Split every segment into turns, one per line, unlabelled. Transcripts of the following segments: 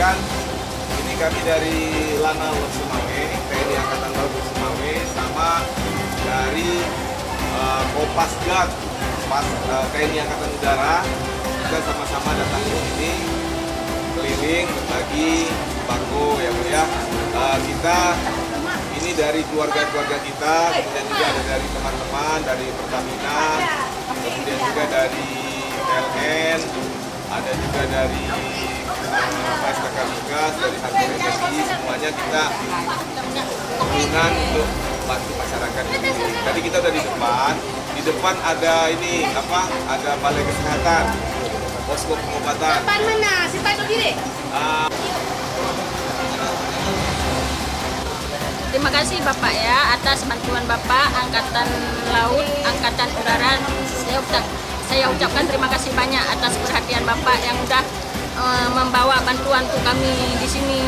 sampaikan, ini kami dari Lanal Semawe, TNI Angkatan Laut Semawe, sama dari Kopasgat TNI Angkatan Udara. Kita sama-sama datang ke sini keliling berbagi bangku ya Bu ya. Kita ini dari keluarga-keluarga kita, kemudian juga ada dari teman-teman dari Pertamina, kemudian juga dari PLN, ada juga dari SKK Migas, dari Harga Energi, semuanya kita hubungan untuk bantu masyarakat ini. Tadi kita udah di depan ada ini apa? Ada balai kesehatan, posko pengobatan.
Depan mana? Siapa diri?
Terima kasih Bapak ya atas bantuan Bapak Angkatan Laut, Angkatan Udara. Saya ucapkan terima kasih banyak atas perhatian Bapak yang sudah membawa bantuan untuk kami di sini.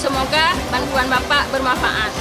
Semoga bantuan Bapak bermanfaat.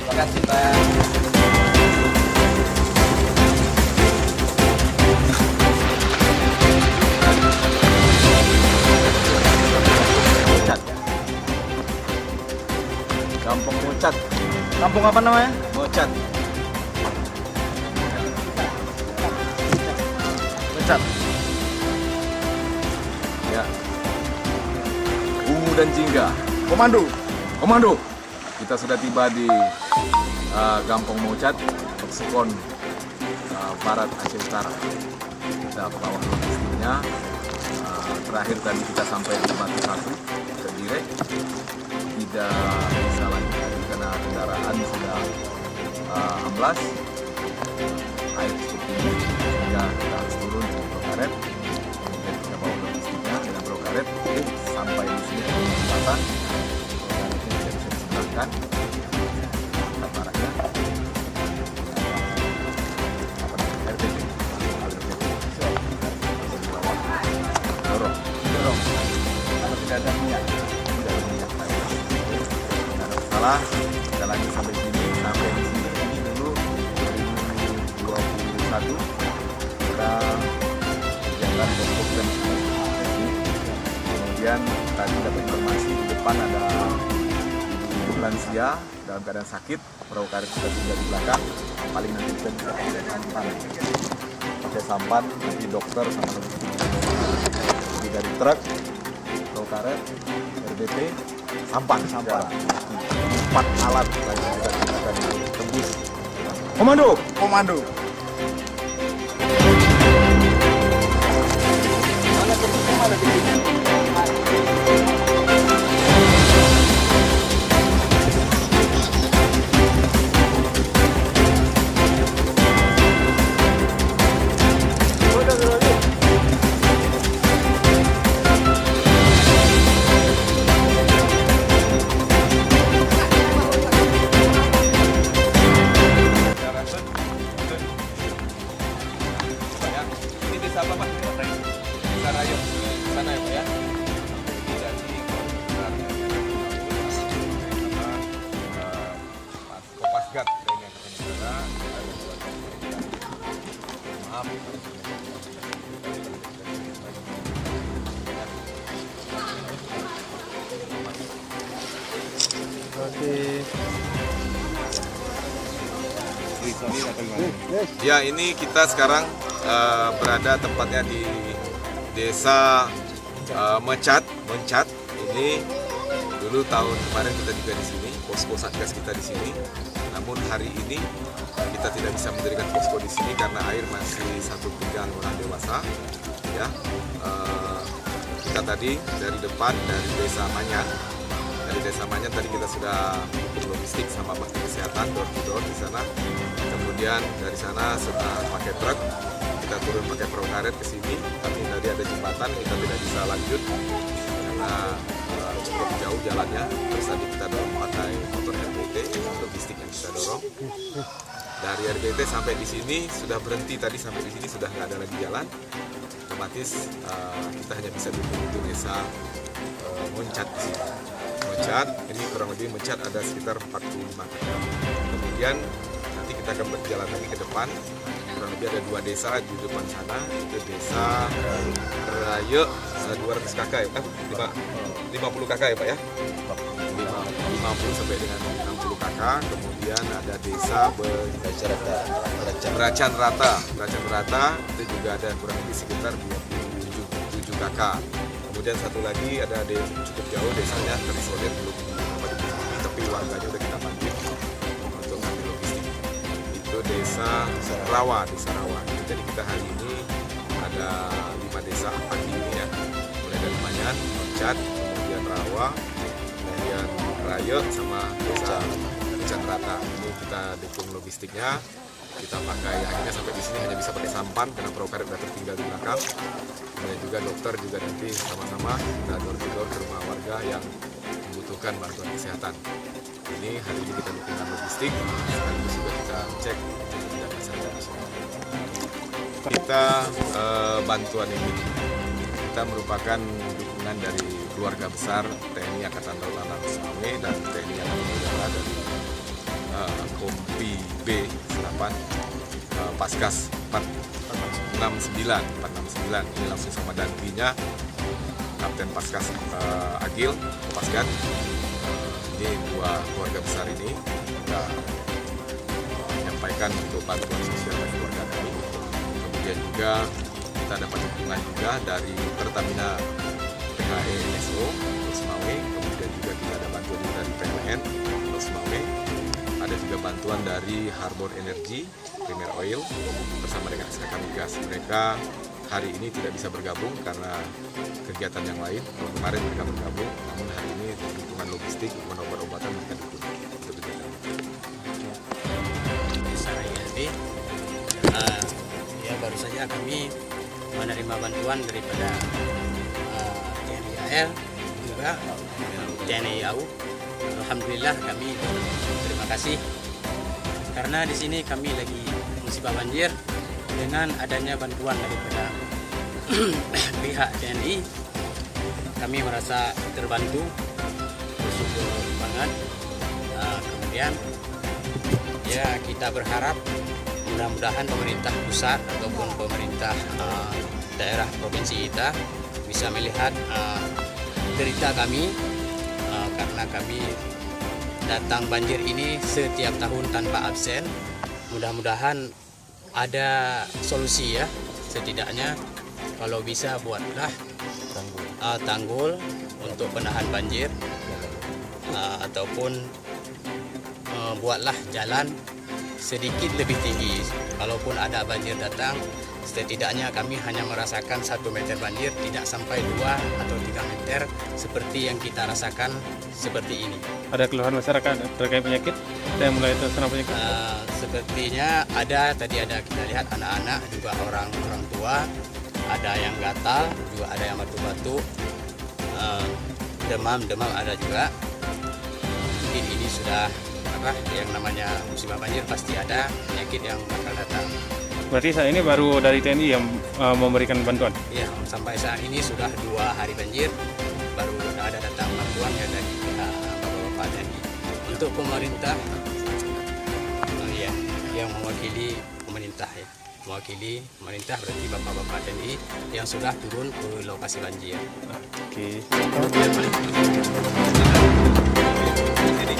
Terima kasih Pak. Kampung Mocat.
Kampung apa namanya?
Mocat.
Mocat.
Ya. Ungu dan Jingga.
Komando.
Komando. Kita sudah tiba di Kampung Mocat, Sekon Barat Aceh Utara. Kita bawa logistiknya. Terakhir tadi kita sampai di Batu Satu, Kedire. Tidak bisa lagi karena kendaraan sudah amblas, air cukup tinggi, sehingga kita harus turun di perahu karet. Kemudian kita bawa logistiknya dengan perahu karet sampai di sini ke jembatan. Karetnya tidak bisa disebelahkan. Kita barangnya RTP, dorong,
Kalau tidak ada minyak.
tidak ada minyak lagi. Tidak ada masalah. Kita lagi sampai di sini ini dulu 2021 kita kerjakan program ini. Kemudian tadi dapat informasi di depan ada ibu lansia dalam keadaan sakit, perahu karet kita sudah di belakang. Paling nanti kita bisa pakai sampan, nanti dokter sama logistik. Jadi dari truk, perahu karet, RBP, sampan. 4 alat lagi kita akan tembus. Komando.
Komando.
Mana kepiting, mana kepiting? sana ya Pak ya. Jadi Kopasgat TNI Angkatan Udara ada 2 maaf. Ya, ini kita sekarang berada tepatnya di Desa Mencat. Ini dulu tahun kemarin kita juga di sini, posko satgas kita di sini. Namun hari ini kita tidak bisa mendirikan posko di sini karena air masih 1 pinggang orang dewasa. Ya, kita tadi dari depan dari Desa Manyan. Dari Desa Manyan tadi kita sudah bikin logistik sama bakti kesehatan door to door di sana. Kemudian dari sana setelah pakai truk kita turun pakai perahu karet ke sini. Tapi tadi ada jembatan kita tidak bisa lanjut karena cukup jauh jalannya. Terus tadi kita dorong pakai motor RBT logistik yang kita dorong. Dari RBT sampai di sini sudah berhenti tadi, sampai di sini sudah nggak ada lagi jalan. Otomatis kita hanya bisa duduk Desa Mencat di sini. Mencat, ini kurang lebih Mencat ada sekitar 45 kakak. Kemudian nanti kita akan berjalan lagi ke depan. Kurang lebih ada 2 desa di depan sana. Itu Desa Rayo 200 kakak ya, 50 kakak ya Pak ya. 50 sampai dengan 60 kakak. Kemudian ada Desa Beracan Rata itu juga ada kurang lebih sekitar 27 kakak. Kemudian satu lagi ada cukup jauh desanya terisolir belum dapat dihubungi, tapi warganya udah kita bantu untuk ngambil logistik. Itu Desa Rawa. Jadi kita hari ini ada 5 desa pagi ini ya, mulai dari Manyan, Mencat, kemudian Rawa, kemudian Rayo sama Desa Beracan Rata. Ini kita dukung logistiknya. Kita pakai akhirnya sampai di sini hanya bisa pakai sampan karena perahu karet sudah tertinggal di belakang. Kemudian juga dokter juga nanti sama-sama kita door to door ke rumah warga yang membutuhkan bantuan kesehatan. Ini hari ini kita dukungan logistik, sekaligus juga kita cek tidak masalah. Kita bantuan ini kita merupakan dukungan dari keluarga besar TNI Angkatan Laut Lanal Sumawe dan TNI Angkatan Udara dari Kompi B 8 Paskas 469 ini langsung sama dandinya Kapten Paskas Agil Kopasgat. Ini 2 keluarga besar ini kita menyampaikan untuk bantuan sosial bagi keluarga kami. Kemudian juga kita dapat dukungan juga dari Pertamina PHE SO Sumawe. Kemudian juga kita ada bantuan dari PLN Sumawe. Ada juga bantuan dari Harbor Energy, Premier Oil bersama dengan SKK Migas. Mereka hari ini tidak bisa bergabung karena kegiatan yang lain. Kemarin mereka bergabung, namun hari ini dukungan logistik, dukungan obat-obatan mereka dukung untuk kegiatan.
Ya baru saja kami menerima bantuan daripada TNI AL juga TNI AU. Alhamdulillah kami terima kasih karena di sini kami lagi musibah banjir. Dengan adanya bantuan daripada pihak TNI, kami merasa terbantu, bersyukur banget. Kemudian ya kita berharap mudah-mudahan pemerintah pusat ataupun pemerintah daerah provinsi kita bisa melihat derita kami. Karena kami datang banjir ini setiap tahun tanpa absen. Mudah-mudahan ada solusi ya, setidaknya kalau bisa buatlah tanggul untuk penahan banjir ataupun buatlah jalan sedikit lebih tinggi. Kalaupun ada banjir datang, setidaknya kami hanya merasakan 1 meter banjir, tidak sampai 2 atau 3 meter seperti yang kita rasakan seperti ini.
Ada keluhan masyarakat terkait penyakit yang mulai terkena penyakit?
Sepertinya ada, tadi ada kita lihat anak-anak juga orang tua, ada yang gatal, juga ada yang batuk-batuk, demam ada juga. Mungkin ini sudah yang namanya musibah banjir, pasti ada penyakit yang bakal datang.
Berarti saat ini baru dari TNI yang memberikan bantuan.
Ya, sampai saat ini sudah 2 hari banjir, baru ada datang bantuan ya dari bapak-bapak TNI. Untuk pemerintah, ya, yang mewakili pemerintah ya, mewakili pemerintah berarti bapak-bapak TNI yang sudah turun ke lokasi banjir.
Oke.
Jadi